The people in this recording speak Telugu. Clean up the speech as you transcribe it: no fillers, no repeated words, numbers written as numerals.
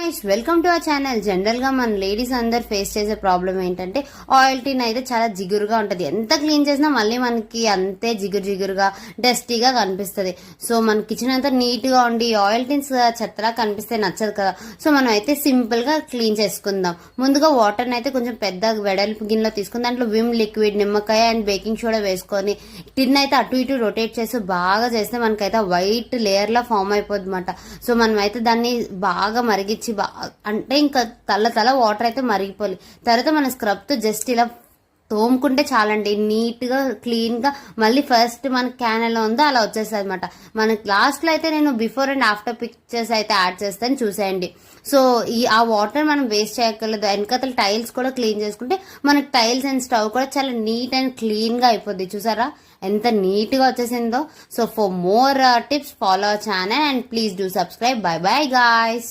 Guys welcome to our channel. General గా మన లేడీస్ అందరు ఫేస్ చేసే ప్రాబ్లం ఏంటంటే ఆయిల్ టిన్ అయితే చాలా జిగురుగా ఉంటది. ఎంత క్లీన్ చేసినా మళ్ళీ మనకి అంతే జిగురుగా డస్టీగా కనిపిస్తుంది. సో మన కిచెన్ అంతా నీట్ గా ఉండి ఆయిల్ టిన్స్ చెత్తలా కనిపిస్తే నచ్చదు కదా. సో మనం అయితే సింపుల్ గా క్లీన్ చేసుకుందాం. ముందుగా వాటర్ అయితే కొంచెం పెద్ద వెడల్పు గిన్నెలో తీసుకుని దాంట్లో విమ్ లిక్విడ్, నిమ్మకాయ అండ్ బేకింగ్ సోడా వేసుకొని టిన్ అయితే అటు ఇటు రొటేట్ చేసి బాగా చేస్తే మనకైతే వైట్ లేయర్ లా ఫామ్ అయిపోద్ది అనమాట. సో మనం అయితే దాన్ని బాగా మరిగించి అంటే ఇంకా తల వాటర్ అయితే మరిగిపోవాలి. తర్వాత మన స్క్రబ్ తో జస్ట్ ఇలా తోముకుంటే చాలండి, నీట్ గా క్లీన్ గా మళ్ళీ ఫస్ట్ మన క్యాన్ ఎలా ఉందో అలా వచ్చేస్తుంది అనమాట. మనకి లాస్ట్ లో అయితే నేను బిఫోర్ అండ్ ఆఫ్టర్ పిక్చర్స్ అయితే యాడ్ చేస్తాను, చూసేయండి. సో ఆ వాటర్ మనం వేస్ట్ చేయక్కర్లేదు. వెనకతల టైల్స్ కూడా క్లీన్ చేసుకుంటే మనకి టైల్స్ అండ్ స్టవ్ కూడా చాలా నీట్ అండ్ క్లీన్ గా అయిపోద్ది. చూసారా ఎంత నీట్ గా వచ్చేసిందో. So for more tips follow our channel and please do subscribe. Bye bye guys.